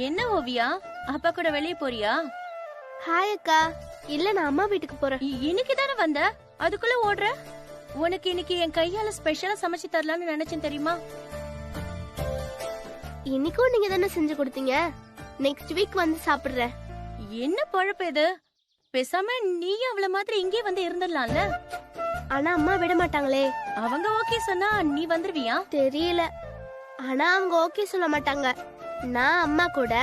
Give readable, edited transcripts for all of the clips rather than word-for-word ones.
என்ன ஓவியா, அப்பா கூட வெளியே போறியா? ஹாய் அக்கா. இல்ல, நான் அம்மா வீட்டுக்கு போறேன். இன்னைக்கு தானே வந்த, அதுக்குள்ள ஓடுற? உனக்கு இன்னைக்கு என் கையால ஸ்பெஷலா சமைச்சு தரலாம்னு நினைச்சேன் தெரியுமா? இன்னைக்கும் நீங்க தானே செஞ்சு கொடுத்தீங்க. நெக்ஸ்ட் வீக் வந்து சாப்பிடுறேன். என்ன பொழப்பு இது? பேசாம நீயும் அவள மாதிரி இங்கே வந்து இருந்துடலாம்ல. ஆனா அம்மா விட மாட்டாங்களே. அவங்க ஓகே சொன்னா நீ வந்துருவியா? தெரியல. ஆனா அவங்க ஓகே சொல்ல மாட்டாங்க. நான் அம்மா கூட,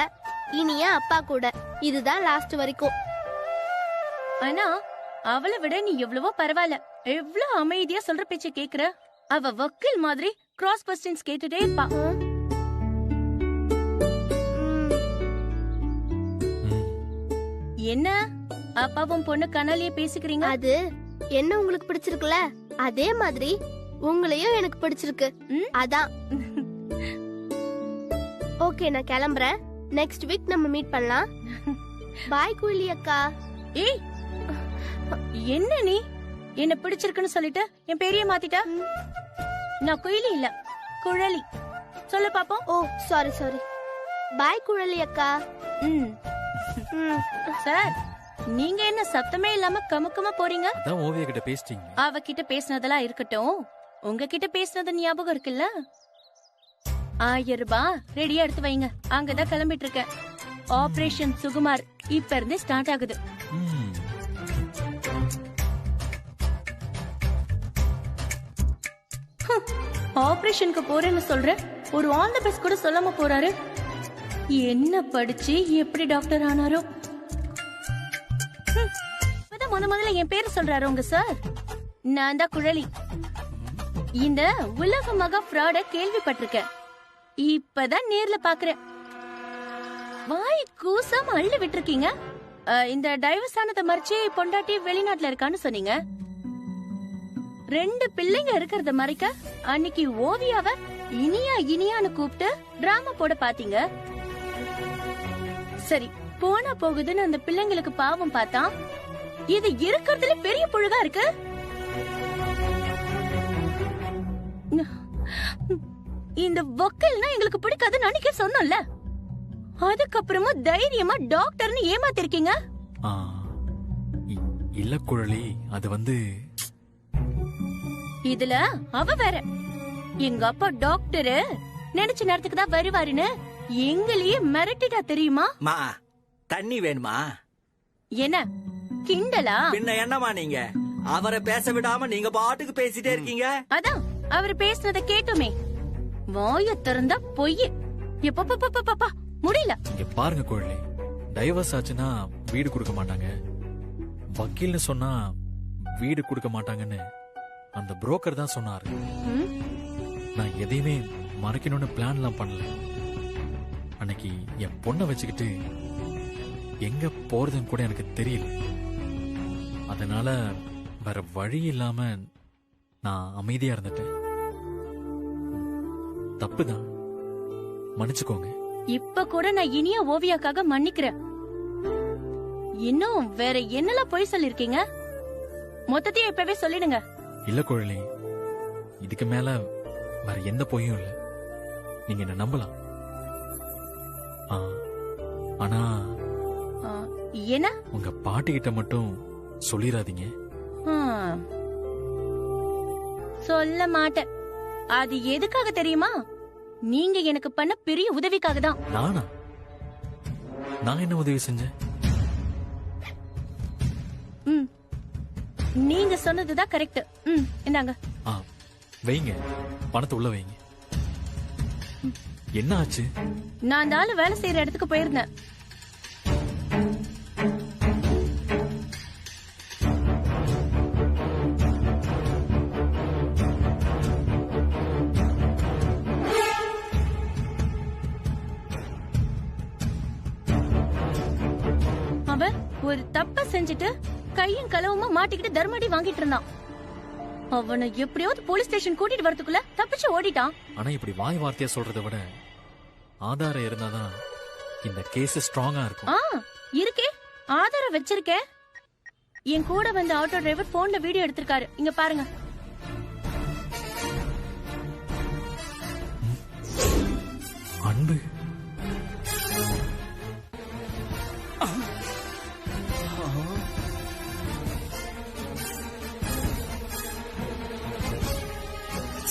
இனியா அப்பா கூட, இதுதான் லாஸ்ட் வரைக்கும். ஆனா அவளை விட நீ எவ்வளவோ பரவாயில்ல. எவ்வளவு அமைதியா சொல்ற பேச்ச கேக்குற. அவ வக்கீல் மாதிரி கிராஸ் கொஸ்டின்ஸ் கேட்டுட்டே இருப்பா. என்ன அப்பாவும் பொண்ணு கனாலியே பேசிக்கிறீங்க? அது என்ன உங்களுக்கு பிடிச்சிருக்குல, அதே மாதிரி உங்களையும் எனக்கு பிடிச்சிருக்கு. அதான். ஓகே, நான் கிளம்புறேன். நெக்ஸ்ட் வீக் நம்ம மீட் பண்ணலாம். பாய் குயிலி அக்கா. ஏய், என்ன நீ என்ன பிடிச்சிருக்குன்னு சொல்லிட்டு என் பேரையே மாத்திட்ட? நான் குயிலி இல்ல, குழலி. சொல்ல பாப்போம். ஓ சாரி சாரி. பாய் குழலி அக்கா. சார், நீங்க என்ன சத்தமே இல்லாம கமுக்கமா போறீங்க? அதான் ஓவியா கிட்ட பேசிட்டீங்க. அவகிட்ட பேசினதெல்லாம் இருக்கட்டும், உங்ககிட்ட பேசினது ஞாபகம் இருக்குல்ல? 1000 ரூபாய் ரெடியா எடுத்து வைங்க. அங்கதான் கிளம்பிட்டு இருக்கேன். ஆபரேஷன் சுகுமார் இப்ப இருந்தே ஸ்டார்ட் ஆகுது. ஆபரேஷனுக்கு போறேன்னு சொல்றேன், ஒரு ஆல் தி பெஸ்ட் கூட சொல்லாம போறாரு. என்ன படிச்சு எப்படி டாக்டர் ஆனாரோ? முதல்ல என் பேரு சொல்றாரு உங்க சார். நான் தான் குழலி. இந்த உலக மகா ஃப்ராட கேள்விப்பட்டிருக்கேன், இப்பதான் நேர்ல பாக்குறேன். வாய் கூசாம அள்ளி விட்டுருக்கீங்க. இந்த டைவர்ஸ் ஆனதை மறைச்சு பொண்டாட்டி வெளிநாட்டுல இருக்கான்னு சொன்னீங்க. 2 பிள்ளைங்க இருக்கிறத மறைக்க அன்னைக்கு ஓவியாவ இனியா இனியான்னு கூப்பிட்டு டிராமா போட பாத்தீங்க. சரி, போனா போகுதுன்னு அந்த பிள்ளைங்களுக்கு பாவம் பார்த்தா, இது இருக்கிறதுல பெரிய புழுகா இருக்கு. இந்த வக்கீல்னா எங்களுக்கு பிடிக்காதுன்னு அன்னைக்கே சொன்னோம்ல. அதுக்கப்புறமா தைரியமா டாக்டர்னு ஏமாத்திருக்கீங்க. இல்ல குழலி, அது வந்து இதுல அவ வேற. எங்க அப்பா டாக்டரு, நினைச்ச நேரத்துக்கு தான் வருவாருன்னு எங்களையே மிரட்டிட்டா தெரியுமா? மா, தண்ணி வேணுமா? என்ன கிண்டலா? பின்ன என்னமா நீங்க அவரை பேச விடாம நீங்க பாட்டுக்கு பேசிட்டே இருக்கீங்க. அதான் அவர் பேசுனத கேட்டுமே. வாய திறந்தா பொய். எப்பப்பா முடியல. இங்க பாருங்க குழலி, டைவர்ஸ் ஆச்சுன்னா வீடு கொடுக்க மாட்டாங்க, வக்கீல்னு சொன்னா வீடு கொடுக்க மாட்டாங்கன்னு அந்த புரோக்கர் தான் சொன்னாரு. நான் எதையுமே மறைக்கணும்னு பிளான்லாம் பண்ணல. அன்னைக்கு என் பொண்ணை வச்சுக்கிட்டு எங்க போறதுன்னு கூட எனக்கு தெரியல. அதனால வேற வழி இல்லாம நான் அமைதியா இருந்துட்டேன். தப்புதான், மன்னிச்சுக்கோங்க. இப்ப கூட நான் இனிய ஓவியாக்காக மன்னிக்கிறேன். இன்னும் வேற என்னெல்லாம் பொய் சொல்லிருக்கீங்க? மொத்தத்தையும் இப்பவே சொல்லிடுங்க. இல்ல குழலி, இதுக்கு மேல வேற எந்த பொய்யும் இல்ல. நீங்க என்ன நம்பலாம். ஆனா என்ன? உங்க பாட்டி கிட்ட மட்டும் சொல்லிராதீங்க. சொல்ல மாட்டேன். அது எதுக்காக தெரியுமா? நீங்க எனக்கு பண்ண பெரிய உதவிக்காக தான். நானா? நான் என்ன உதவி செஞ்சேன்? நீங்க சொன்னதுதான் கரெக்ட். என்னங்க வைங்க, பணத்தை உள்ள வைங்க. என்ன ஆச்சு? நான் அந்த ஆளு வேலை செய்யற இடத்துக்கு போயிருந்தேன். அவன் ஒரு தப்ப செஞ்சுட்டு கையும் களவுமா மாட்டிக்கிட்டு தர்மடி வாங்கிட்டு இருந்தான். அவனை எப்படியாவது போலீஸ் ஸ்டேஷன் கூட்டிட்டு வரதுக்குள்ள தப்பிச்சு ஓடிட்டான். ஆனா இப்படி வாய் வார்த்தையா சொல்றதை விட ஆதாரம் இருந்தாதான் இந்த கேஸ் ஸ்ட்ராங்கா இருக்கும். இருக்கே, ஆதாரம் வச்சிருக்கேன். என் கூட வந்த ஆட்டோ டிரைவர் போன்ல வீடியோ எடுத்திருக்காரு, இங்க பாருங்க. அன்பு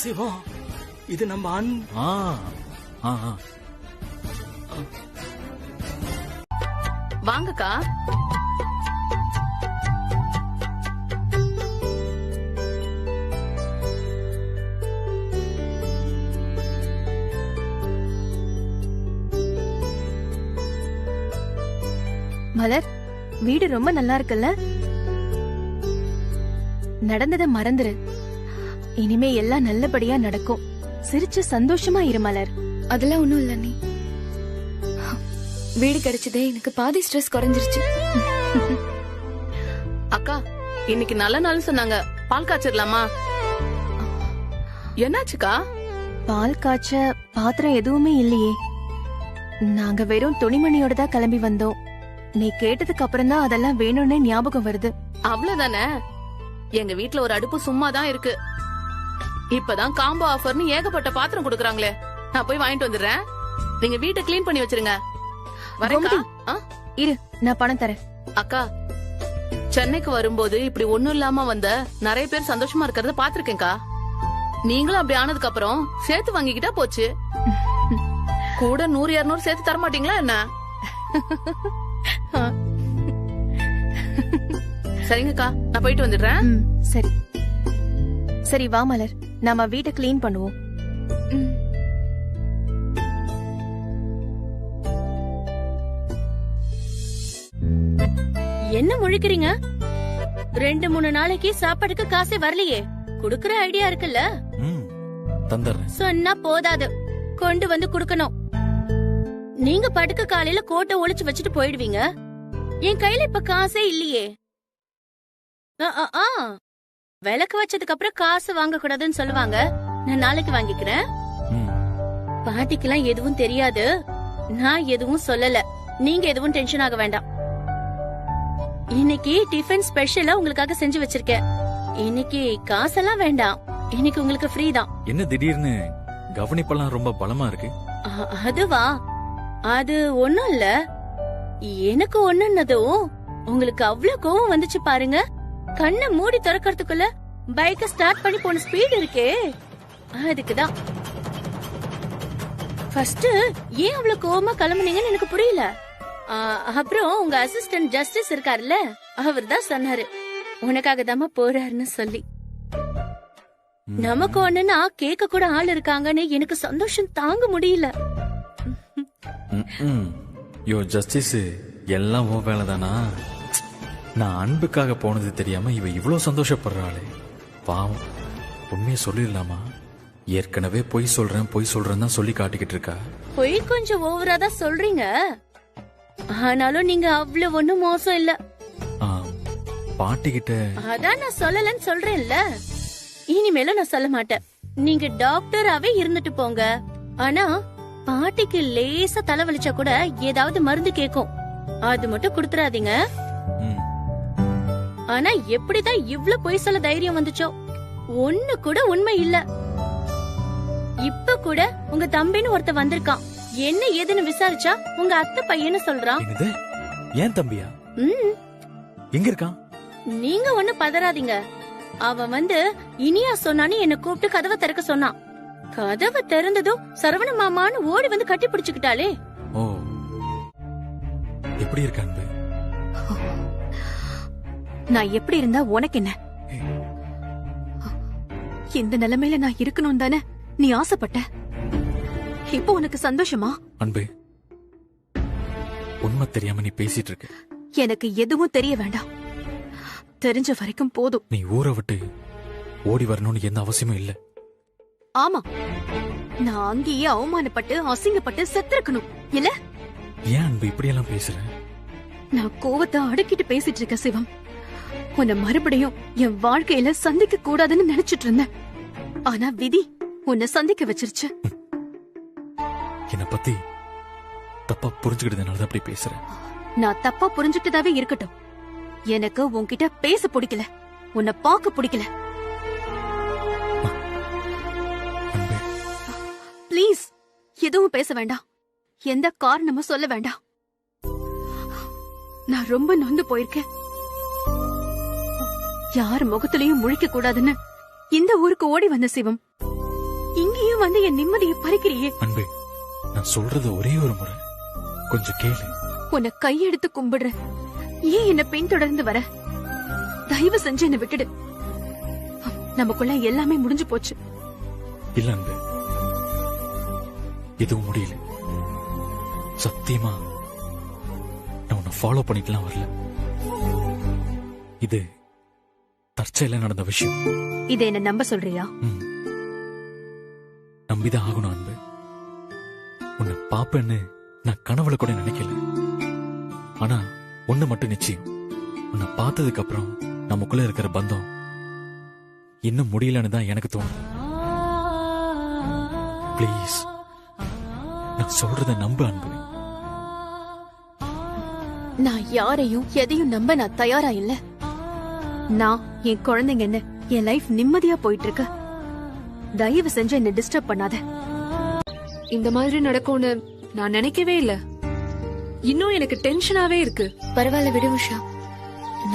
சிவம், இது நம்ம ஆ ஆ ஆ. வாங்கக்கா. மலர், வீடு ரொம்ப நல்லா இருக்குல்ல? நடந்தத மறந்துரு. இனிமே எல்லாம் நல்லபடியா நடக்கும். சிரிச்சு சந்தோஷமா இரு மலர். அதெல்லாம் ஒண்ணும் இல்ல நீ. வீடு கிடைச்சதே எனக்கு பாதி ஸ்ட்ரெஸ் குறைஞ்சிருச்சு. அக்கா, இன்னைக்கு நல்ல நாள் சொன்னாங்க. பால் காய்ச்சிடலாமா? என்னாச்சுக்கா? பால் காய்ச்ச பாத்திரம் எதுவுமே இல்லையே. நாங்க வெறும் துணிமணியோட தான் கிளம்பி வந்தோம். நீ கேட்டதுக்கு அப்புறம் தான் அதெல்லாம் வேணும்னு ஞாபகம் வருது. அவ்வளவுதானே. எங்க வீட்ல ஒரு அடுப்பு சும்மா தான் இருக்கு. இப்பதான் காம்போ ஆஃபர்னு ஏகப்பட்ட பாத்திரம் கொடுக்கறாங்களே. நான் போய் வாங்கிட்டு வந்துடுறேன். நீங்க வீட்டை க்ளீன் பண்ணி வச்சிருங்க. வரேன்க்கா. ஆ? இரு, நான் பணம் தரேன். அக்கா, சென்னைக்கு வரும்போது இப்படி ஒண்ணும் இல்லாம வந்த நிறைய பேர் சந்தோஷமா இருக்கறத பாத்திருக்கேன்க்கா. நீங்களும் அப்படி ஆனதுக்கு அப்புறம் சேர்த்து வாங்கிக்கிட்டா போச்சு. கூட 100-200 சேர்த்து தர மாட்டீங்களா என்ன? சரிங்கக்கா, நான் போயிட்டு வந்துடுறேன். சரி சரி, வா மலர், நாம வீட்டை கிளீன் பண்ணுவோம். என்ன முழிக்கிறீங்க? 2-3 நாளைக்கு சாப்பாடுக்கு காசே வரலையே. குடுக்கற ஐடியா இருக்குல்ல? தந்துடுறேன். சொன்னா போதாது, கொண்டு வந்து குடுக்கணும். நீங்க படுக்க காலையில கோட்டை ஒளிச்சு வச்சுட்டு போயிடுவீங்க. என் கையில இப்ப காசே இல்லையே. விளக்கு வச்சதுக்கு அப்புறம் காசு வாங்க கூடாதுன்னு சொல்லுவாங்க. நான் நாளைக்கு வாங்கிக்கிறேன். பாட்டிக்கெல்லாம் எதுவும் தெரியாது. நான் எதுவும் சொல்லல. நீங்க எதுவும் டென்ஷன் ஆக வேண்டாம். இன்னைக்கு டிஃபன் ஸ்பெஷலா உங்களுக்காக செஞ்சு வச்சிருக்கேன். இன்னைக்கு காசெல்லாம் வேண்டாம். இன்னைக்கு உங்களுக்கு ஃப்ரீ தான். என்ன திடீர்னு கவனிப்பெல்லாம் ரொம்ப பலமா இருக்கு? அதுவா? அது ஒண்ணும் இல்ல. எனக்கு ஒண்ணுன்னதும் உங்களுக்கு அவ்வளவு கோவம் வந்துச்சு பாருங்க. கண்ணை மூடி திறக்கிறதுக்குள்ள பைக்க ஸ்டார்ட் பண்ணி போன ஸ்பீட் இருக்கே, அதுக்குதான். ஃபர்ஸ்ட் ஏன் அவ்வளவு கோவமா கிளம்புனீங்கன்னு எனக்கு புரியல. அப்புறம் உங்க அசிஸ்டன்ட் ஜஸ்டிஸ் இருக்காருல்ல, அவர் தான் சொன்னாரு உனக்காக தாமா போறாருன்னு சொல்லி. நமக்கு ஒண்ணுன்னா கேட்க கூட ஆள் இருக்காங்கன்னு எனக்கு சந்தோஷம் தாங்க முடியல. யோ ஜஸ்டிஸ், எல்லாம் ஓ வேலைதானா? நான் அன்புக்காக போனது தெரியாம இவ இவ்வளவு சந்தோஷப்படுறாளே, பாவம். உண்மையை சொல்லிடலாமா? ஏற்கனவே பொய் சொல்றேன் தான் சொல்லி காட்டிக்கிட்டு இருக்கா. பொய் கொஞ்சம் ஓவரா தான் சொல்றீங்க. ஆனாலும் நீங்க அவ்வளவு ஒண்ணும் மோசம் இல்ல. பாட்டிக்கிட்ட அதான் நான் சொல்லலன்னு சொல்றேன்ல. இனிமேலும் நான் சொல்ல மாட்டேன். நீங்க டாக்டராவே இருந்துட்டு போங்க. ஆனா பாட்டிக்கு லேசா தலைவலிச்சா கூட ஏதாவது மருந்து கேக்கும். அது மட்டும் குடுத்துறாதீங்க. ஆனா எப்படிதான் இவ்ளோ பொய் சொல்ல தைரியம் வந்துச்சோ? ஒண்ணு கூட உண்மை இல்ல. இப்ப கூட உங்க தம்பின்னு ஒருத்த வந்திருக்கான். என்ன ஏதுன்னு விசாரிச்சா உங்க அத்தை பையன்னு சொல்றான். ஏன் தம்பியா? எங்க இருக்கான்? நீங்க ஒண்ணு பதறாதீங்க. அவன் வந்து இனியா சொன்னான்னு என்ன கூப்பிட்டு கதவை திறக்க சொன்னான். கதவை திறந்ததும் சரவண மாமான்னு ஓடி வந்து கட்டி பிடிச்சுக்கிட்டாளே. ஓ, எப்படி இருக்க அன்பு? நான் எப்படி இருந்தா உனக்கு என்ன? இந்த நிலைமையில நான் இருக்கணும் தானே நீ ஆசைப்பட்ட. இப்போ உனக்கு சந்தோஷமா? அன்பு, உண்மை தெரியாம நீ பேசிட்டு இருக்க. எனக்கு எதுவும் தெரிய வேண்டாம். தெரிஞ்ச வரைக்கும் போதும். நீ ஊரை விட்டு ஓடி வரணும்னு எந்த அவசியமும் இல்ல. ஆமா, நான் அங்கேயே அவமானப்பட்டு அசிங்கப்பட்டு செத்துருக்கணும் இல்ல? ஏன் அன்பு இப்படி எல்லாம் பேசுற? நான் கோவத்தை அடக்கிட்டு பேசிட்டு இருக்க சிவம். உன்னை மறுபடியும் என் வாழ்க்கையில சந்திக்க கூடாதுன்னு நினைச்சிட்டு இருந்தேன். ஆனா விதி உன்னை சந்திக்க வச்சிருச்சு. என்ன பத்தி தப்பா புரிஞ்சுக்கிட்டதுனால அப்படி பேசுறேன். நான் தப்பா புரிஞ்சுக்கிட்டதாவே இருக்கட்டும். எனக்கு உன்கிட்ட பேச பிடிக்கல, உன்னை பார்க்க பிடிக்கல. ப்ளீஸ் எதுவும் பேச வேண்டாம். எந்த காரணமும் சொல்ல வேண்டாம். நான் ரொம்ப நொந்து போயிருக்கேன். யார் முகத்திலையும் முழிக்க கூடாதுன்னு இந்த ஊருக்கு ஓடி வந்த சிவம், இங்கேயும் வந்து என் நிம்மதியை பறிக்கிறியே. அன்பே, நான் சொல்றது ஒரே ஒரு முறை கொஞ்சம் கேளு. உன்னை கையெடுத்து கும்பிடுறேன். ஏன் என்ன பின்தொடர்ந்து வர? தயவு செஞ்சு என்ன விட்டுடு. நமக்குள்ள எல்லாமே முடிஞ்சு போச்சு. இல்ல அன்பு, எதுவும் முடியல. சத்தியமா நான் உன்னை ஃபாலோ பண்ணிட்டுலாம் வரல. இது தற்செயல நடந்த விஷயம். இதை என்ன நம்ப சொல்றியா? நம்பிதான் ஆகணும் அன்பு. உன்னை பாப்பேன்னு நான் கனவுல கூட நினைக்கல. ஆனா ஒண்ணு மட்டும் நிச்சயம், உன்னை பார்த்ததுக்கு அப்புறம் நமக்குள்ள இருக்கிற பந்தம் இன்னும் முடியலன்னு தான் எனக்கு தோணுது. ப்ளீஸ், நான் சொல்றத நம்பு அன்பு. நான் யாரையும் எதையும் நம்ப நான் தயாரா இல்ல. நான் என் குழந்தைங்க என்ன என் லைஃப் நிம்மதியா போயிட்டு இருக்கு. தயவு செஞ்சு என்ன டிஸ்டர்ப் பண்ணாத. இந்த மாதிரி நடக்கும்னு நான் நினைக்கவே இல்ல. இன்னும் எனக்கு டென்ஷனாவே இருக்கு. பரவாயில்ல விடு உஷா,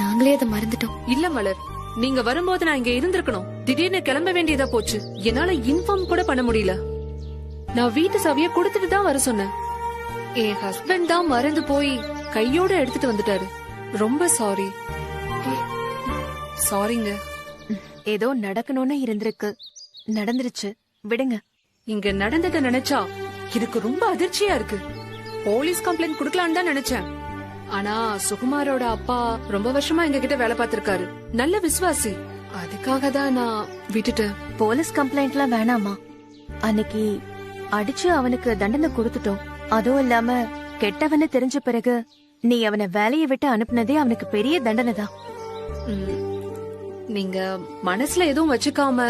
நாங்களே அதை மறந்துட்டோம். இல்ல மலர், நீங்க வரும்போது நான் இங்க இருந்திருக்கணும். திடீர்னு கிளம்ப வேண்டியதா போச்சு. என்னால இன்ஃபார்ம் கூட பண்ண முடியல. நான் வீட்டு சாவியை கொடுத்துட்டு தான் வர சொன்னேன். என் ஹஸ்பண்ட் தான் மறந்து போய் கையோட எடுத்துட்டு வந்துட்டாரு. ரொம்ப சாரி. சாரிங்க. ஏதோ நடக்கணும்னு இருந்திருக்கு, நடந்துருச்சு, விடுங்க. இங்க நடந்தத நினைச்சா எனக்கு ரொம்ப அதிர்ச்சியா இருக்கு. போலீஸ் கம்ப்ளைண்ட் குடுக்கலான்னு தான் நினைச்சேன். ஆனா சுகுமாரோட அப்பா ரொம்ப வருஷமா எங்க கிட்ட வேலை பார்த்திருக்காரு. நல்ல விசுவாசி. அதுக்காக தான் நான் விட்டுட்டேன். போலீஸ் கம்ப்ளைண்ட்லாம் வேணாமா? அன்னைக்கு அடிச்சு அவனுக்கு தண்டனை கொடுத்துட்டோம். அதுவும் இல்லாம கெட்டவன்னு தெரிஞ்ச பிறகு நீ அவனை வேலையை விட்டு அனுப்புனதே அவனுக்கு பெரிய தண்டனை தான். நீங்க மனசுல எதுவும் வச்சுக்காம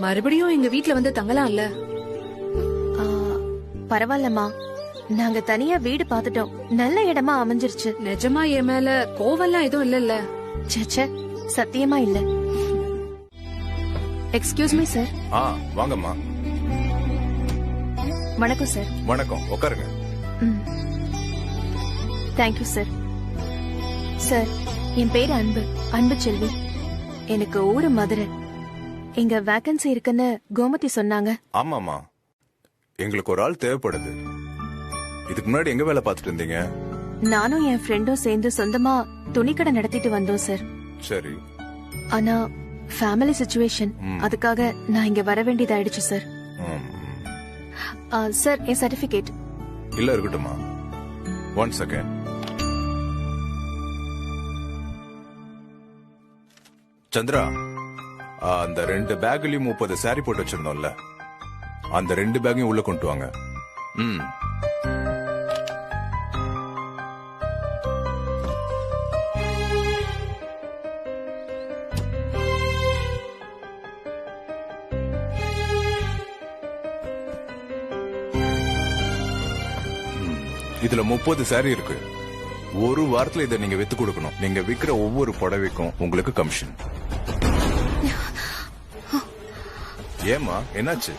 மறுபடியும் எங்க வீட்ல வந்து தங்கலாம்ல? பரவாயில்லம்மா, நாங்க தனியா வீடு பாத்துட்டோம். நல்ல இடமா அமைஞ்சிருச்சு. நிஜமா என் மேல கோவம்லாம் எதுவும் இல்லல்ல? சேச்சே, சத்தியமா இல்ல. Excuse me sir. வாங்கம்மா. வணக்கம் சார். வணக்கம், உட்காருங்க. Thank you sir. சார், என் பேரு அன்பு, அன்பு செல்வி. எனக்கு ஊரு மதுரை. இங்க வேகன்சி இருக்குன்னு கோமதி சொன்னாங்க. ஆமாமா, எங்களுக்கு ஒரு ஆள் தேவைப்படுது. இதுக்கு முன்னாடி எங்க வேலை பார்த்துட்டு இருந்தீங்க? நானும் என் ஃப்ரெண்டும் சேர்ந்து சொந்தமா துணிக்கடை நடத்திட்டு வந்தோம் சார். சரி. ஆனா ஃபேமிலி சிச்சுவேஷன், அதுக்காக நான் இங்க வர வேண்டியதாயிடுச்சு சார். சார், என் சர்டிபிகேட். இல்ல, இருக்கட்டுமா. 1 செகண்ட். சந்திரா, அந்த 2 பேக்லயும் 30 சாரி போட்டு வச்சிருந்தோம்ல, அந்த 2 பேக்கையும் உள்ள கொண்டு வாங்க. இதுல 30 சாரி இருக்கு. ஒரு வாரத்துல இதை நீங்க வித்து கொடுக்கணும். நீங்க விக்கிற ஒவ்வொரு புடவைக்கும் உங்களுக்கு கமிஷன். ஏமா, என்னாச்சு?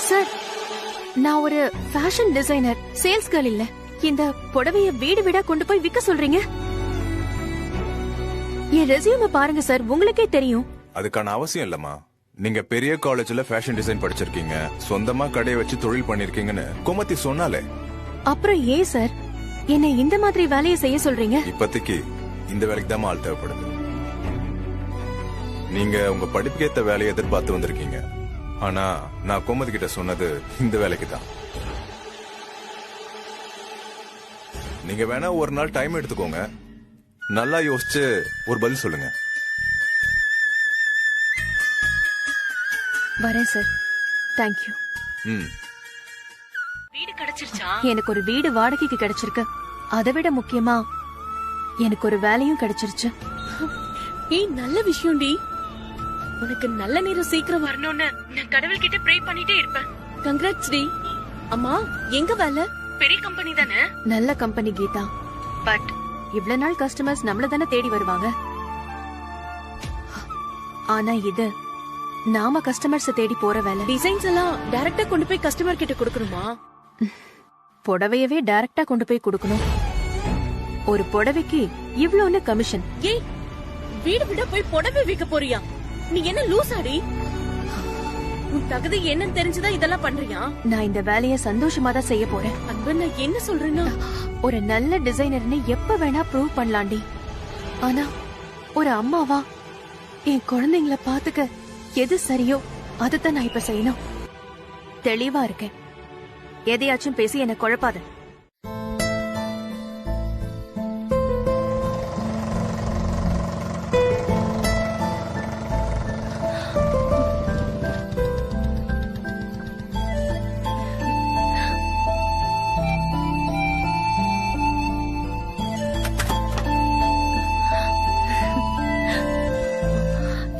சார், நான் ஒரு ஃபேஷன் டிசைனர், சேல்ஸ் கேர்ள் இல்ல. இந்த புடவைய வீடு வீடா கொண்டு போய் விக்க சொல்றீங்க? என் ரெஸ்யூமை பாருங்க சார், உங்களுக்கே தெரியும். அதுக்கான அவசியம் இல்லம்மா. நீங்க பெரிய காலேஜ்ல ஃபேஷன் டிசைன் படிச்சிருக்கீங்க, சொந்தமா கடையை வச்சு தொழில் பண்ணிருக்கீங்கன்னு கோமதி சொன்னாலே. அப்புறம் ஏன் சார் என்ன இந்த மாதிரி வேலையை செய்ய சொல்றீங்க? இப்போதைக்கு இந்த வேலைக்கு தான் ஆள் தேவைப்படுது. நீங்க உங்க படிப்புக்கு ஏத்த வேலையை எதிர்பார்த்து வந்திருக்கீங்க. ஆனா நான் கோமதி கிட்ட சொன்னது இந்த வேலைக்கு தான். நீங்க வேணா ஒரு நாள் டைம் எடுத்துக்கோங்க, நல்லா யோசிச்சு ஒரு பதில் சொல்லுங்க. வரேன் சார். தேங்க்யூ. வீடு கிடைச்சிருச்சா? எனக்கு ஒரு வீடு வாடகைக்கு கிடைச்சிருக்கு. அதை விட முக்கியமா எனக்கு ஒரு வேலையும் கிடைச்சிருச்சு. நல்ல விஷயம் டி. உனக்கு நல்ல நேரம் சீக்கிரம் வரணும்னு நான் கடவுள் கிட்ட ப்ரே பண்ணிட்டே இருப்பேன். கங்க்ராட்ஸ் டி. அம்மா, எங்க வேலை? பெரிய கம்பெனி தானே? நல்ல கம்பெனி கீதா. பட் இவ்வளவு நாள் கஸ்டமர்ஸ் நம்மள தானே தேடி வருவாங்க. ஆனா இது நாம கஸ்டமர்ஸ் தேடி போற வேலை. டிசைன்ஸ் எல்லாம் டைரக்டா கொண்டு போய் கஸ்டமர் கிட்ட கொடுக்கணுமா? புடவையவே டைரக்டா கொண்டு போய் கொடுக்கணும். ஒரு புடவைக்கு இவ்ளோன்னு கமிஷன். ஏய், வீடு விட போய் புடவை விற்க போறியா? நீ என்ன லூசாடி? உன் தகுதி என்னன்னு தெரிஞ்சுதான் இதெல்லாம் பண்றியா? நான் இந்த வேலைய சந்தோஷமா தான் செய்ய போறேன். அன்பு, நான் என்ன சொல்றேன்னா, ஒரு நல்ல டிசைனர்னு எப்ப வேணா ப்ரூவ் பண்ணலாண்டி. ஆனா ஒரு அம்மாவா என் குழந்தைங்கள பாத்துக்க எது சரியோ அதுதான் நான் இப்ப செய்யணும். தெளிவா இருக்கேன். எதையாச்சும் பேசி என்ன குழப்பாத.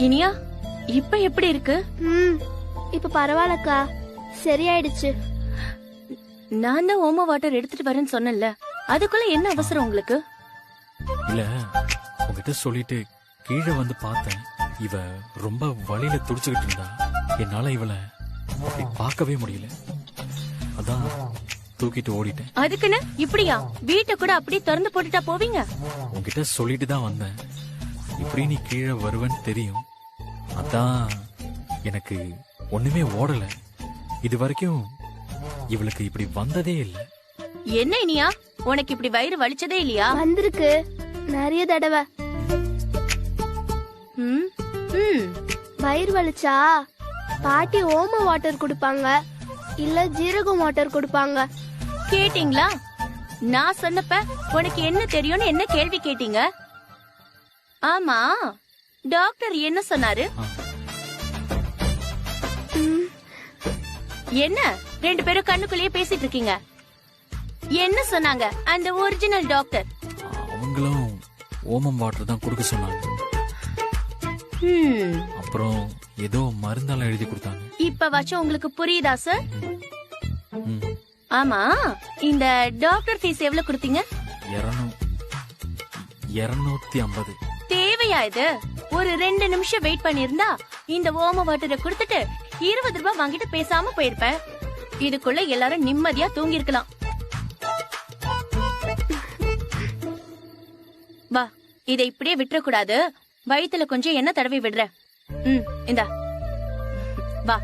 இனியா, இப்ப எப்படி இருக்கு? இப்ப பரவாயில்லக்கா, சரியாயிடுச்சு. நான் தான் ஓம வாட்டர் எடுத்துட்டு வரேன்னு சொன்னேன்ல, அதுக்குள்ள என்ன அவசரம் உங்களுக்கு? இல்ல, உங்ககிட்ட சொல்லிட்டு கீழே வந்து பார்த்தேன். இவ ரொம்ப வலியில துடிச்சுக்கிட்டு இருந்தா. என்னால இவளை அப்படி பார்க்கவே முடியல. அதான் தூக்கிட்டு ஓடிட்டேன். அதுக்குன்னு இப்படியா வீட்டை கூட அப்படியே திறந்து போட்டுட்டா போவீங்க? உங்ககிட்ட சொல்லிட்டு தான் வந்தேன். இப்படி நீ கீழே வருவேன்னு தெரியும். அதான் எனக்கு ஒண்ணுமே ஓடல. இது வரைக்கும் இவளுக்கு இப்படி வந்ததே இல்ல. என்ன இனியா, உனக்கு இப்படி வயிறு வலிச்சதே இல்லையா? வந்திருக்கு நிறைய தடவை. வயிறு வலிச்சா பாட்டி ஓம வாட்டர் குடுப்பாங்க, இல்ல ஜீரகம் வாட்டர் குடுப்பாங்க. கேட்டீங்களா? நான் சொன்னப்ப உனக்கு என்ன தெரியும்னு என்ன கேள்வி கேட்டீங்க? ஆமா, டாக்டர் என்ன சொன்னாரு? என்ன ரெண்டு பேரும் கண்ணுக்குள்ளேயே பேசிட்டு இருக்கீங்க? என்ன சொன்னாங்க அந்த ஒரிஜினல் டாக்டர்? அவங்களும் ஓமம் வாட்டர் தான் கொடுக்க சொன்னாங்க. அப்புறம் ஏதோ மருந்தால எழுதி கொடுத்தாங்க. இப்ப வச்சு உங்களுக்கு புரியுதா சார்? ஆமா, இந்த டாக்டர் ஃபீஸ் எவ்வளவு கொடுத்தீங்க? 250. தேவையா இது? ஒரு 2 நிமிஷம் வெயிட் பண்ணிருந்தா இந்த ஓம வாட்டரை கொடுத்துட்டு 20 ரூபாய் வாங்கிட்டு பேசாம போயிருப்பேன். இதுக்குள்ள எல்லாரும் நிம்மதியா தூங்கி இருக்கலாம். வா, இதை இப்படியே விட்டுற கூடாது. வயித்துல கொஞ்சம் எண்ணெய் தடவி விடுற. இந்தா வா.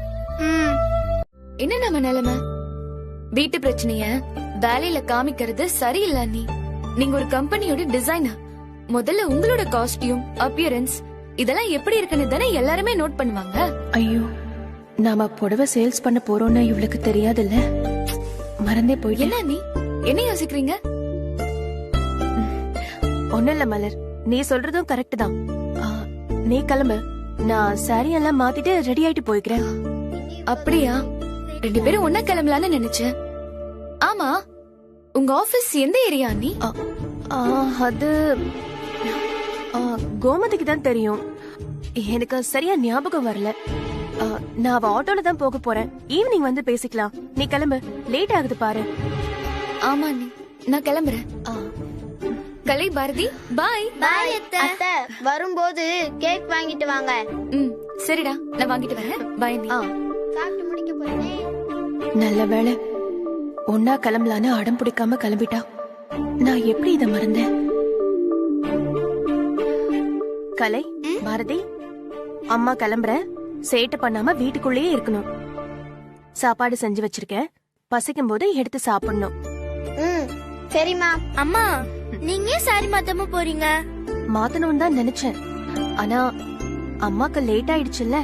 என்ன நம்ம நிலைமை? வீட்டு பிரச்சனைய வேலையில காமிக்கிறது சரியில்லை. நீங்க ஒரு கம்பெனியோட டிசைனர். முதல்ல உங்களோட காஸ்டியூம், அப்பியரன்ஸ் இதெல்லாம் எப்படி இருக்குன்னு தானே எல்லாருமே நோட் பண்ணுவாங்க. ஐயோ, நாம புடவை சேல்ஸ் பண்ண போறோம்னு இவளுக்கு தெரியாதுல்ல. மறந்தே போயிட்டு. என்ன நீ என்ன யோசிக்கிறீங்க? ஒண்ணும் இல்ல மலர், நீ சொல்றதும் கரெக்ட் தான். நீ கிளம்பு, நான் சாரி எல்லாம் மாத்திட்டு ரெடி ஆயிட்டு போய்க்கிறேன். அப்படியா? 2 பேரும் ஒன்னா கிளம்பலான்னு நினைச்சேன். ஆமா, உங்க ஆபீஸ் எந்த ஏரியா நீ? அது கோமதிக்கு தான் தெரியும். எனக்கு சரியா ஞாபகம் வரல. நான் அவ ஆட்டோல தான் போக போறேன். ஈவினிங் வந்து பேசிக்கலாம். நீ கிளம்பு, லேட் ஆகுது பாரு. ஆமா நீ, நான் கிளம்புறேன். கலை பாரதி, பாய். பாய் அத்தை. வரும்போது கேக் வாங்கிட்டு வாங்க. சரிடா, நான் வாங்கிட்டு வரேன். பாய் நீ. சாப்பிட்டு முடிக்க போறேன். நல்ல வேளை ஒன்னா கிளம்பலான்னு அடம் பிடிக்காம கிளம்பிட்டா. நான் எப்படி இத மறந்தேன்? கலை, பாரதி, அம்மா கிளம்புறேன். சேட்டை பண்ணாம வீட்டுக்குள்ளேயே இருக்கணும். சாப்பாடு செஞ்சு வச்சிருக்கேன். பசிக்கும் போது எடுத்து சாப்பிடணும். சரிம்மா. அம்மா, நீங்க சாரி மாத்தாம போறீங்க? மாத்தணும்னு தான் நினைச்சேன். ஆனா அம்மாக்கு லேட் ஆயிடுச்சுல்ல,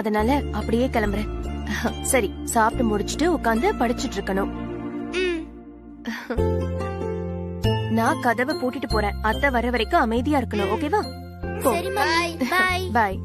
அதனால அப்படியே கிளம்புறேன். சரி, சாப்பிட்டு முடிச்சிட்டு உட்காந்து படிச்சிட்டு இருக்கணும். நான் கதவை பூட்டிட்டு போறேன். அத்தை வர வரைக்கும் அமைதியா இருக்கணும். ஓகேவா? பாய். பாய்.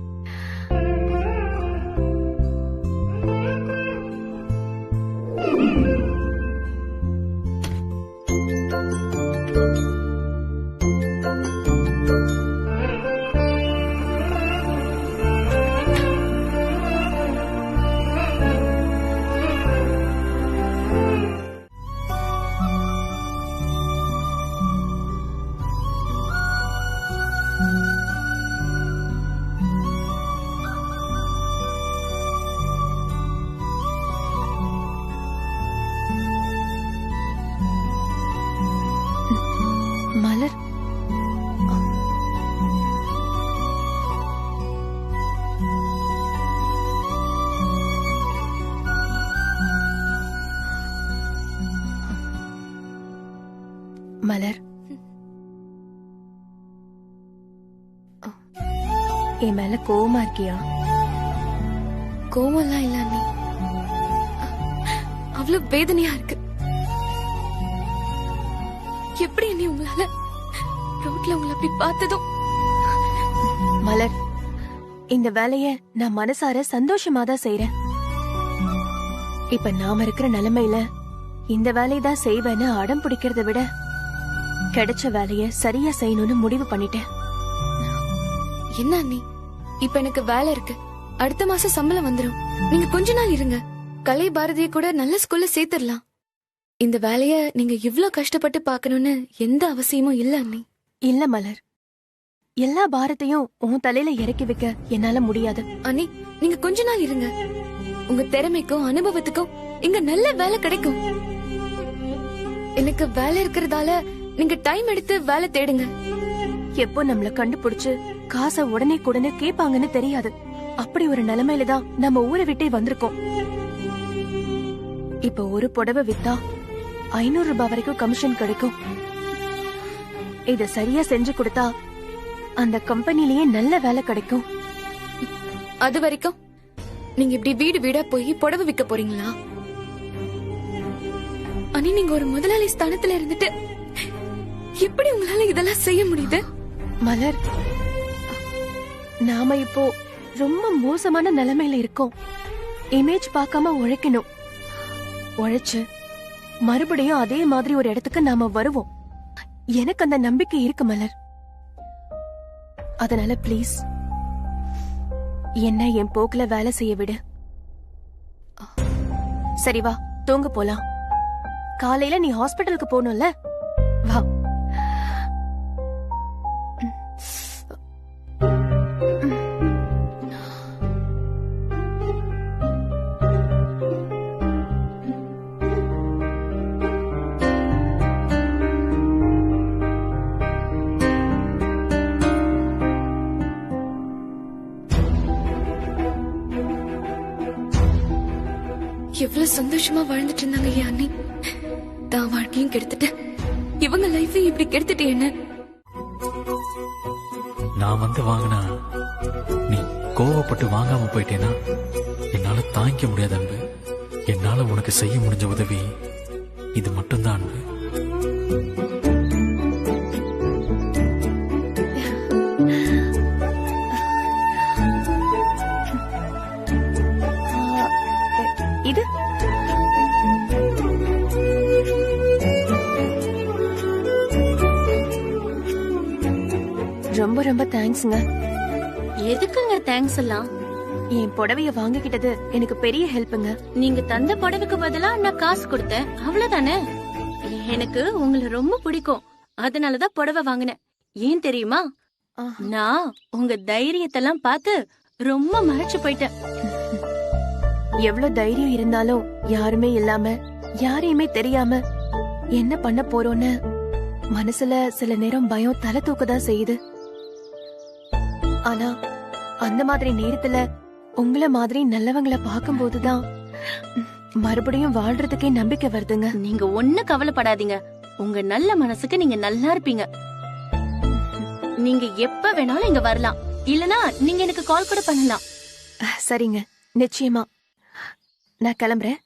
மலர், என் மேல கோவமா இருக்கியா? கோவம்லாம் இல்ல அண்ணி, அவ்வளவு வேதனையா இருக்கு. எப்படி அண்ணி உங்களால ரோட்ல உங்களை அப்படி பார்த்ததும்? மலர், இந்த வேலைய நான் மனசார சந்தோஷமா தான் செய்யறேன். இப்ப நாம இருக்கிற நிலைமையில இந்த வேலையை தான் செய்வேன்னு அடம் பிடிக்கிறத விட கிடைச்ச வேலைய சரியா செய்யணும்னு முடிவு பண்ணிட்டேன். என்ன அண்ணி, இப்ப எனக்கு வேலை இருக்கு, அடுத்த மாசம் சம்பளம் வந்துரும். நீங்க கொஞ்ச நாள் இருங்க, கலை பாரதியை கூட நல்ல ஸ்கூல்ல சேர்த்துடலாம். இந்த வேலைய நீங்க இவ்ளோ கஷ்டப்பட்டு பாக்கணும்னு எந்த அவசியமும் இல்ல அண்ணி. இல்ல மலர், எல்லா பாரத்தையும் உன் தலையில இறக்கி வைக்க என்னால முடியாது. அண்ணி, நீங்க கொஞ்ச நாள் இருங்க, உங்க திறமைக்கும் அனுபவத்துக்கும் இங்க நல்ல வேலை கிடைக்கும். எனக்கு வேலை இருக்கிறதால நீங்க டைம் எடுத்து வேலை தேடுங்க. எப்போ நம்மள கண்டுபிடிச்சு காசை உடனே கூடனே கேட்பாங்கன்னு தெரியாது. அப்படி ஒரு நிலைமையில தான் நம்ம ஊரை விட்டே வந்திருக்கோம். இப்ப ஒரு புடவை வித்தா 500 ரூபாய் வரைக்கும் கமிஷன் கிடைக்கும். இத சரியா செஞ்சு கொடுத்தா அந்த கம்பெனிலேயே நல்ல வேலை கிடைக்கும். அது வரைக்கும் நீங்க இப்படி வீடு வீடா போய் புடவை விற்க போறீங்களா? அனி, நீங்க ஒரு முதலாளி ஸ்தானத்துல இருந்துட்டு எப்படி உங்களால இதெல்லாம் செய்ய முடியுது? மலர், நாம இப்போ ரொம்ப மோசமான நிலைமையில இருக்கோம். இமேஜ் பார்க்காம உழைக்கணும். உழைச்சு மறுபடியும் அதே மாதிரி ஒரு இடத்துக்கு நாம வருவோம். எனக்கு அந்த நம்பிக்கை இருக்கு மலர். அதனால ப்ளீஸ் என்ன என் போக்குல வேலை செய்ய விடு. சரி வா, தூங்க போலாம். காலையில நீ ஹாஸ்பிட்டலுக்கு போகணும்ல, வா. எவ்வளவு சந்தோஷமா வாழ்ந்துட்டு இருந்தாங்க என் அண்ணி. தான் வாழ்க்கையும் கெடுத்துட்டு இவங்க லைஃபையும் இப்படி கெடுத்துட்டு என்ன? நான் வந்து வாங்கினா நீ கோவப்பட்டு வாங்காம போயிட்டேனா என்னால தாங்கிக்க முடியாத அன்பு. என்னால உனக்கு செய்ய முடிஞ்ச உதவி இது மட்டும்தான் அன்பு. இது ரொம்ப ரொம்ப தேங்க்ஸ்ங்க. எதுக்குங்க தேங்க்ஸ் எல்லாம்? என் புடவைய வாங்கிக்கிட்டது எனக்கு பெரிய ஹெல்ப்புங்க. நீங்க தந்த புடவைக்கு பதிலா நான் காசு கொடுத்தேன், அவ்வளவுதானே. எனக்கு உங்களை ரொம்ப பிடிக்கும், அதனாலதான் புடவை வாங்கினேன். ஏன் தெரியுமா? நான் உங்க தைரியத்தெல்லாம் பார்த்து ரொம்ப மகிழ்ச்சி போயிட்டேன். எவ்வளவு தைரியம் இருந்தாலும் யாருமே இல்லாம யாரையுமே தெரியாம என்ன பண்ண போறோன்னு மனசுல சில நேரம் பயம் தலை தூக்கதான் செய்யுது. ஆனா அந்த மாதிரி நேரத்துல உங்களை மாதிரி நல்லவங்களை பார்க்கும் போதுதான் மறுபடியும் வாழ்றதுக்கே நம்பிக்கை வருதுங்க. நீங்க ஒண்ணு கவலைப்படாதீங்க, உங்க நல்ல மனசுக்கு நீங்க நல்லா இருப்பீங்க. நீங்க எப்ப வேணாலும் இங்க வரலாம், இல்லனா நீங்க எனக்கு கால் கூட பண்ணலாம். சரிங்க, நிச்சயமா. நான் கிளம்புறேன்.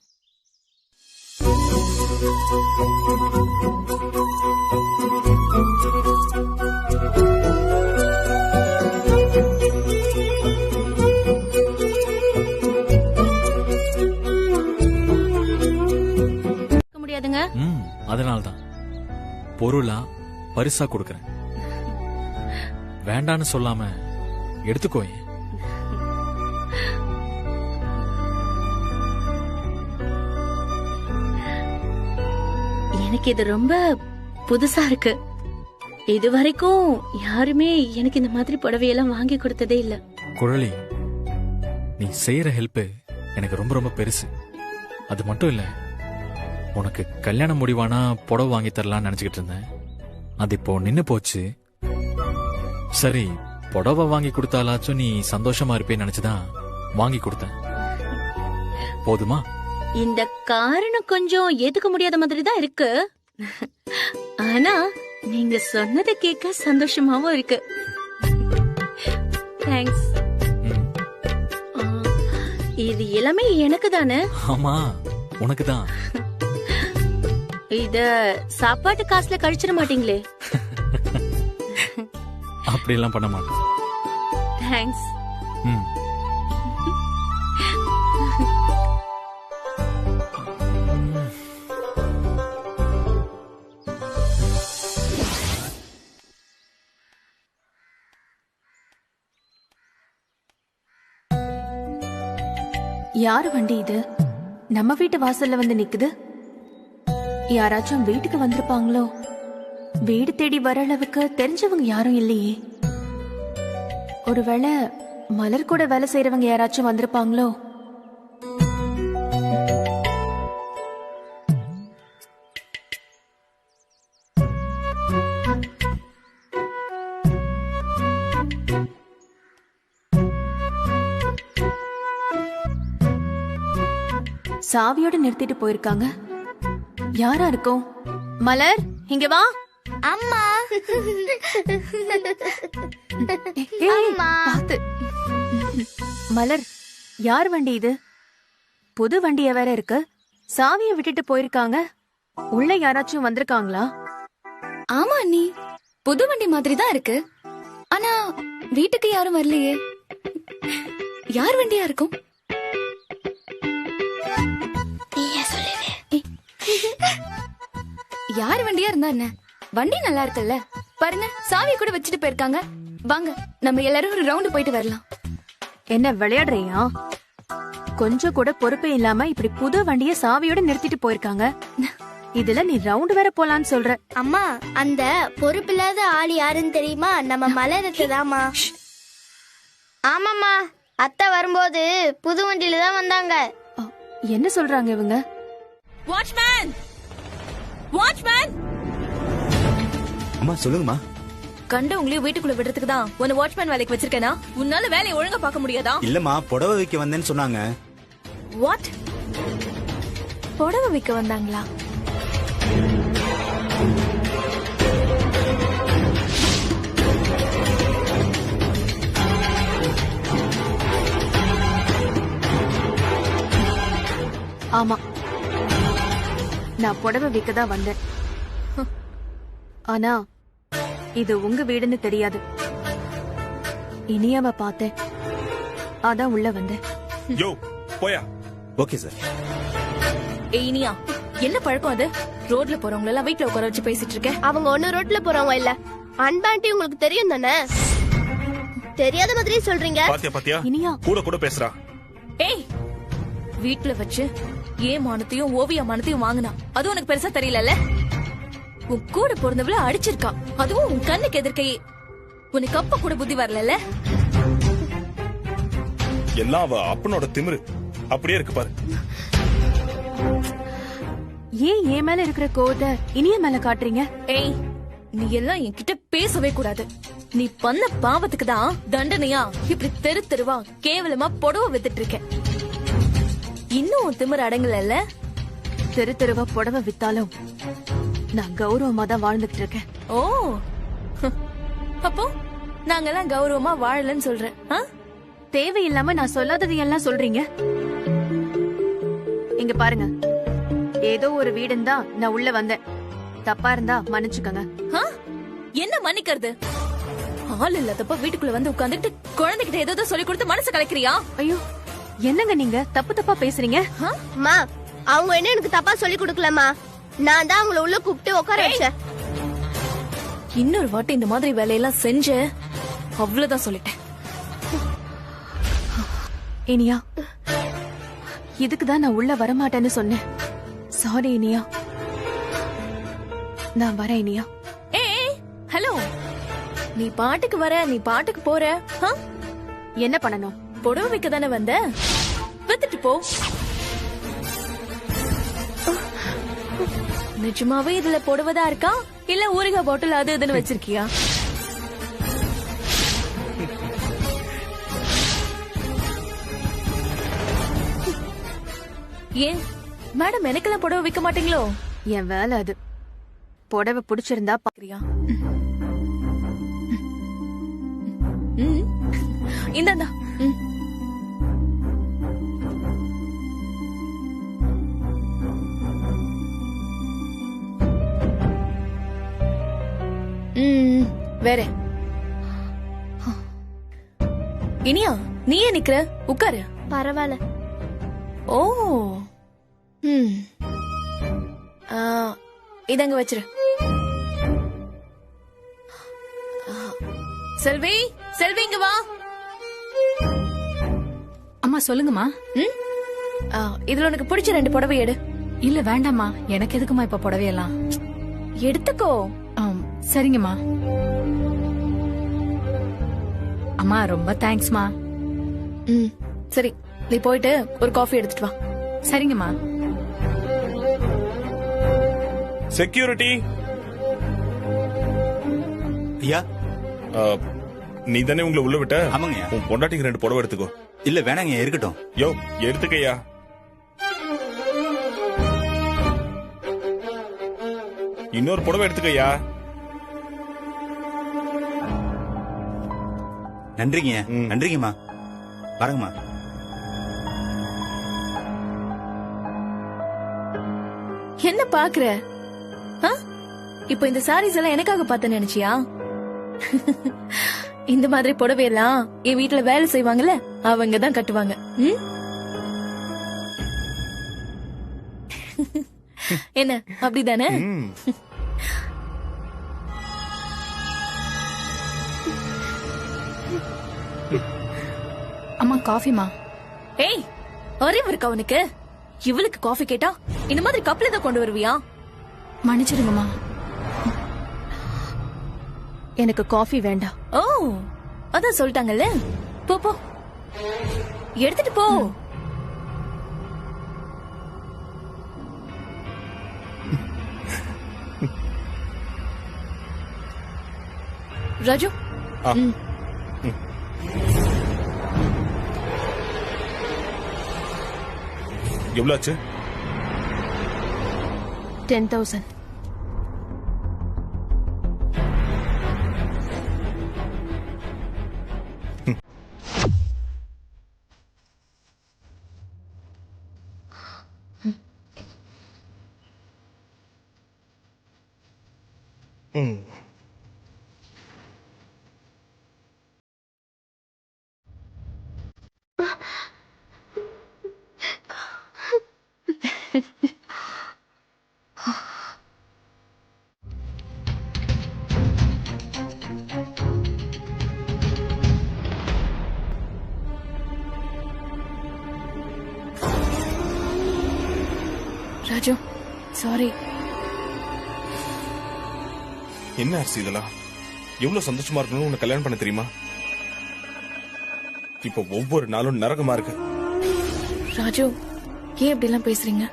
முடியாதுங்க. அதனால்தான் பொருளா பரிசா கொடுக்கறேன். வேண்டான்னு சொல்லாம எடுத்துக்கோயே. எனக்கு இது ரொம்ப புதுசா இருக்கு. இது வரைக்கும் யாருமே எனக்கு இந்த மாதிரி புடவையெல்லாம் வாங்கி கொடுத்ததே இல்ல. குழலி, நீ செய்யற ஹெல்ப் எனக்கு ரொம்ப ரொம்ப பெருசு. அது மட்டும் இல்ல, உனக்கு கல்யாணம் முடிவானா புடவை வாங்கி தரலாம்னு நினைச்சுக்கிட்டு இருந்தேன். அது இப்போ நின்னு போச்சு. சரி, புடவை வாங்கி கொடுத்தாலாச்சும் நீ சந்தோஷமா இருப்பேன்னு நினைச்சுதான் வாங்கி கொடுத்தேன். போதுமா? இந்த காரணம் கொஞ்சம் ஏத்துக்க முடியாத மாதிரி தான் இருக்கு. ஆனா நீங்க சொன்னதை கேட்க சந்தோஷமாவும் இருக்கு. தேங்க்ஸ். இது எல்லாமே எனக்கு தானே? ஆமா, உனக்கு தான். இத சாப்பாட்டு காசுல கழிச்சிட மாட்டீங்களே? அப்படி எல்லாம் பண்ண மாட்டேன். தேங்க்ஸ். ம். யாரு வண்டி இது? நம்ம வீட்டு வாசல்ல வந்து நிக்குது. யாராச்சும் வீட்டுக்கு வந்திருப்பாங்களோ? வீடு தேடி வர அளவுக்கு தெரிஞ்சவங்க யாரும் இல்லையே. ஒருவேளை மலர் கூட வேலை செய்யறவங்க யாராச்சும் வந்திருப்பாங்களோ? சாவியோட நிறுத்திட்டு போயிருக்காங்க. யாரா இருக்கும்? மலர், இங்க வா. அம்மா பாத்து. மலர், யார் வண்டி இது? புது வண்டிய வேற இருக்கு. சாவிய விட்டுட்டு போயிருக்காங்க. உள்ள யாராச்சும் வந்திருக்காங்களா? ஆமா அண்ணி, புது வண்டி மாதிரி தான் இருக்கு. ஆனா வீட்டுக்கு யாரும் வரலையே. யார் வண்டியா இருக்கும்? யார் வண்டியா இருந்தா என்ன? வண்டி நல்லா இருக்குல்ல, பாருங்க. சாவியை கூட வச்சுட்டு போயிருக்காங்க. வாங்க, நம்ம எல்லாரும் ஒரு ரவுண்ட் போயிட்டு வரலாம். என்ன விளையாடுறியா? கொஞ்சம் கூட பொறுப்பே இல்லாம இப்படி புது வண்டிய சாவியோட நிறுத்திட்டு போயிருக்காங்க. இதுல நீ ரவுண்ட் வேற போலான்னு சொல்ற? அம்மா, அந்த பொறுப்பில்லாத ஆள் யாருன்னு தெரியுமா? நம்ம மலரத்தை தாமா. ஆமாம்மா, அத்தை வரும்போது புது வண்டியில தான் வந்தாங்க. என்ன சொல்றாங்க இவங்க? Watchman, watchman. அம்மா சொல்லுங்கம்மா. கண்டவங்களையும் வீட்டுக்குள்ள விடுறதுக்கு தான் உன்னை வாட்ச்மேன் வேலைக்கு வச்சிருக்கேனா? உன்னால வேலையை ஒழுங்கா பார்க்க முடியாதா? இல்லம்மா, புடவை வைக்க வந்தேன்னு சொன்னாங்க. வாட்? புடவை வைக்க வந்தாங்களா? ஆமா, நான் புடவை விற்க தான் வந்தேன். ஆனா இது உங்க வீடுன்னு தெரியாது. இனியாவ பார்த்தேன், அதான் உள்ள வந்தேன். யோ போயா. Okay sir. இனியா, என்ன பழக்கம் அது? ரோட்ல போறவங்க எல்லாம் வீட்ல உட்கார வச்சு பேசிட்டு இருக்க. அவங்க ஒண்ணு ரோட்ல போறவங்க இல்ல. அன்பாண்டி உங்களுக்கு தெரியும் தானே? தெரியாத மாதிரி சொல்றீங்க. பாத்தியா பாத்தியா, இனியா கூட கூட பேசுறா. ஏய், வீட்ல வச்சு ஏன் மானத்தையும் ஓவியா மானத்தையும் வாங்கினா அது உனக்கு பெருசா தெரியல. உன் கூட பிறந்தவள அடிச்சிருக்கா, அதுவும் உன் கண்ணுக்கு எதிர்க்கையே. உனக்கு அப்ப கூட புத்தி வரல. எல்லாம் அவ அப்பனோட திமிரு அப்படியே இருக்கு பாரு. ஏன் என் மேல இருக்கிற கோவத்தை இனிய மேல காட்டுறீங்க? ஏய், நீ எல்லாம் என்கிட்ட பேசவே கூடாது. நீ பண்ண பாவத்துக்கு தான் தண்டனையா இப்படி தெரு தெருவா கேவலமா புடவை வித்துட்டு இருக்க. இன்னும் உன் திமிரு அடங்கல. தெரு தெருவா புடவை வித்தாலும் நான் கௌரவமா தான் வாழ்ந்துட்டு இருக்கேன். ஓ, அப்போ நாங்கெல்லாம் கௌரவமா வாழலன்னு சொல்றேன். தேவையில்லாம நான் சொல்லாதது எல்லாம் சொல்றீங்க. இங்க பாருங்க, ஏதோ ஒரு வீடுன்னு தான் நான் உள்ள வந்தேன். தப்பா இருந்தா மன்னிச்சுக்கங்க. என்ன மன்னிக்கிறது? ஆள் இல்லாதப்ப வீட்டுக்குள்ள வந்து உட்கார்ந்துட்டு குழந்தைகிட்ட ஏதோ சொல்லி கொடுத்து மனசு கலைக்கிறியா? ஐயோ, என்னங்க நீங்க தப்பு தப்பா பேசுறீங்க? அம்மா, அவங்க என்ன எனக்கு தப்பா சொல்லி கொடுக்கலமா. நான் தான் அவங்கள உள்ள கூப்பிட்டு உட்கார வச்சேன். இன்னொரு வாட்டி இந்த மாதிரி வேலையெல்லாம் செஞ்ச அவ்வளவுதான் சொல்லிட்டேன். இனியா, இதுக்குதான் நான் உள்ள வரமாட்டேன்னு சொன்னேன். சாரி இனியா. நான் வரேன் இனியா. ஏய், ஹலோ, நீ பாட்டுக்கு வர, நீ பாட்டுக்கு போற. என்ன பண்ணணும்? புடவை வைக்க தானே வந்த, வித்துட்டு போ. நிஜமாவே இதுல புடவைதான் இருக்கா, இல்ல ஊறுகாய் பாட்டில் அது இதுன்னு வச்சிருக்கியா? ஏன் மேடம், எனக்கெல்லாம் புடவை வைக்க மாட்டீங்களோ? என் வேலை அது. புடவை பிடிச்சிருந்தா பாக்குறியா? இந்தாண்டா. வேற இனியா, நீ ஏன் நிக்கிற? உட்காரு. பரவாயில்ல. ஓ, இதங்க வச்சிரு. செல்வி, செல்வி இங்க வா. அம்மா சொல்லுங்கம்மா. இதுல உனக்கு பிடிச்ச 2 புடவை எடு. இல்ல வேண்டாம்மா, எனக்கு எதுக்குமா இப்ப புடவையெல்லாம்? எடுத்துக்கோ. சரிங்கம்மா. அம்மா ரொம்ப தேங்க்ஸ்மா. சரி, நீ போயிட்டு ஒரு காஃபி எடுத்துட்டு வா. சரிங்கம்மா. செக்யூரிட்டி. ஐயா, நீ தானே உங்களை உள்ள விட்ட? ஆமாங்கய்யா. உன் பொண்டாட்டிக்கு 2 புடவை எடுத்துக்கோ. இல்ல வேணாங்க, இருக்கட்டும். யோ, எடுத்துக்கய்யா. இன்னொரு புடவை எடுத்துக்கய்யா. நன்றிங்க. நன்றிங்கம்மா. வரங்கம்மா. என்ன பாக்குற? இப்போ இந்த சாரீஸ் எல்லாம் எனக்காக பார்த்த நினைச்சியா? இந்த மாதிரி புடவையெல்லாம் என் வீட்டுல வேலை செய்வாங்கல்ல, அவங்க தான் கட்டுவாங்க. என்ன அப்படிதானே? அம்மா காஃபிமா. ஏய், அறிவு இருக்கா உனக்கு? இவளுக்கு காஃபி கேட்டா இந்த மாதிரி கப்ல தான் கொண்டு வருவியா? மன்னிச்சிடுங்கம்மா. எனக்கு காஃபி வேண்டாம். ஓ, அதான் சொல்லிட்டாங்கல்ல. போ போ, எடுத்துட்டு போ. ராஜு, எவ்வளவு ஆச்சு? 10,000. ராஜு, சாரி. என்ன அரிசி இதெல்லாம்? எவ்வளவு சந்தோஷமா இருக்கணும்னு உனக்கு கல்யாணம் பண்ண தெரியுமா? இப்ப ஒவ்வொரு நாளும் நரகமா இருக்கு. ராஜு, ஏன் இப்படி எல்லாம் பேசுறீங்க?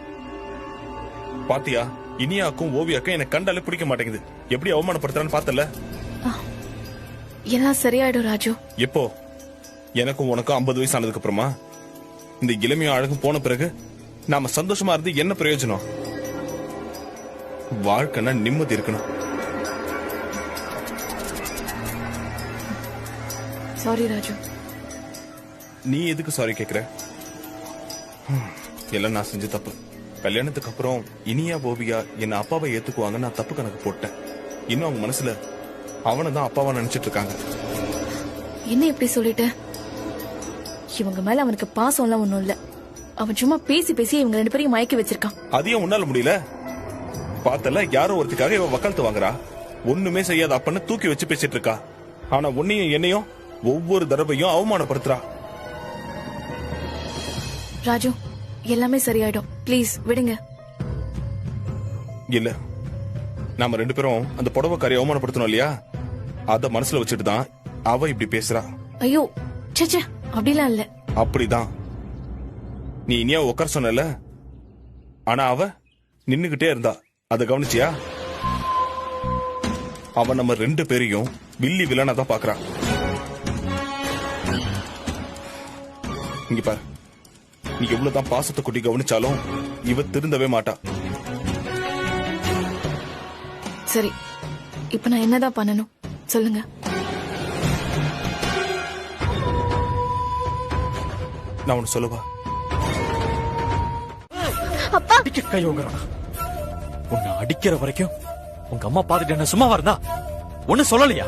பாத்தியா, இனியாக்கும் ஓவியாக்கும் எனக்கு கண்டாலே பிடிக்க மாட்டேங்குது. எப்படி அவமானப்படுத்துறான்னு பார்த்தல? எல்லாம் சரியாயிடும் ராஜு. எப்போ? எனக்கும் உனக்கும் 50 வயசு ஆனதுக்கு அப்புறமா? இந்த இளமையும் அழகும் போன பிறகு நாம சந்தோஷமா இருந்து என்ன பிரயோஜனம்? வாழ்க்கைன்னா நிம்மதி இருக்கணும். சாரி ராஜு. நீ எதுக்கு சாரி கேக்குற? எல்லாம் நான் செஞ்ச தப்பு. கல்யாணத்துக்கு அப்புறம் இனியா ஓவியா என்ன அப்பாவை ஏத்துக்குவாங்க நான் தப்பு கணக்கு போட்டேன். இன்னும் அவங்க மனசுல அவனை தான் அப்பாவா நினைச்சிட்டு இருக்காங்க. என்ன இப்படி சொல்லிட்ட? இவங்க மேல அவனுக்கு பாசம் எல்லாம் ஒண்ணும் இல்ல. அவன் சும்மா பேசி பேசி இவங்க 2 பேரையும் மயக்கி வச்சிருக்கான். அதையும் உன்னால முடியல? பார்த்தல, யாரோ ஒருத்துக்காக இவன் வக்காலத்து வாங்குறா. ஒண்ணுமே செய்யாத அப்பன்னு தூக்கி வச்சு பேசிட்டு இருக்கா. ஆனா உன்னையும் என்னையும் ஒவ்வொரு தடவையும் அவமானப்படுத்துறா. ராஜு, எல்லாமே சரியாயிடும். ப்ளீஸ் விடுங்க. இல்ல, நாம 2 பேரும் அந்த புடவைக்காரியை அவமானப்படுத்தணும் இல்லையா? அத மனசுல வச்சுட்டு தான் அவ இப்படி பேசுறா. ஐயோ, சே, அப்படிலாம் இல்ல. அப்படிதான். நீ இனியா உட்கார சொன்னல, ஆனா அவ நின்னுகிட்டே இருந்தா. அத கவனிச்சியா? அவ நம்ம 2 பேரையும் வில்லி வில்லனா தான் பாக்குறா. இங்க பாரு, நீ எவ்வளவுதான் பாசத்தை கொட்டி கவனிச்சாலும் இவ திருந்தவே மாட்டா. சரி, இப்ப நான் என்னதான் பண்ணணும் சொல்லுங்க. நான் ஒன்னு சொல்லுவா. அப்பா அடிக்க கை ஓங்குறானா? உன்னை அடிக்கிற வரைக்கும் உங்க அம்மா பாத்துட்டு என்ன சும்மா இருந்தா ஒண்ணு சொல்லலையா?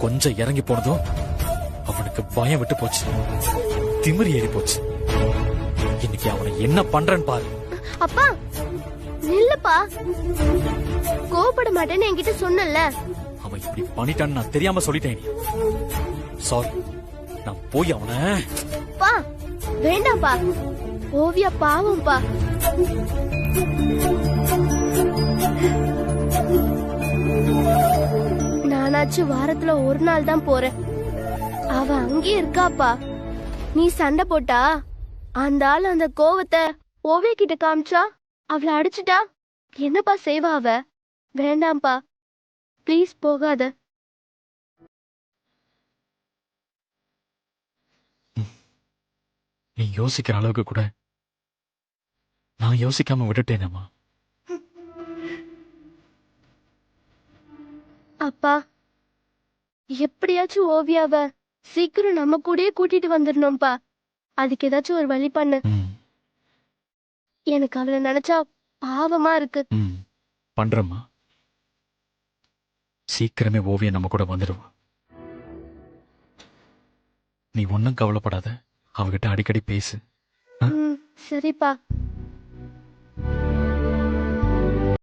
கொஞ்சம் இறங்கி போனதும் அவனுக்கு பயம் விட்டு போச்சு, திமிரி ஏறி போச்சு. இன்னைக்கு அவனை என்ன பண்றேன்னு பாரு. அப்பா நில்லுப்பா, கோபப்பட மாட்டேன்னு என்கிட்ட சொன்னல. அவன் இப்படி பண்ணிட்டான்னு நான் தெரியாம சொல்லிட்டேன். சாரி, நான் போய் அவனை. பா வேண்டாம்ப்பா, ஓவியா பாவம்பா. நானாச்சு வாரத்துல ஒரு நாள் தான் போறேன், அவ அங்கே இருக்காப்பா. நீ சண்டை போட்டா அந்த ஆள் அந்த கோவத்தை ஓவிய கிட்ட காமிச்சா அவளை அடிச்சுட்டா என்னப்பா செய்வா அவ? வேண்டாம்ப்பா, ப்ளீஸ் போகாத. நீ யோசிக்கிற அளவுக்கு கூட நான் யோசிக்காம விட்டுட்டேனேம்மா. அப்பா எப்படியாச்சும் ஓவியாவ சீக்கிரம் நம்ம கூடயே கூட்டிட்டு வந்துடணும்ப்பா. அதுக்கு ஏதாச்சும் ஒரு வழி பண்ணு. எனக்கு அவளை நினைச்சா பாவமா இருக்கு. பண்றம்மா, சீக்கிரமே ஓவியம் நம்ம கூட வந்துடுவா. நீ ஒன்னும் கவலைப்படாத, அவகிட்ட அடிக்கடி பேசு. சரிப்பா.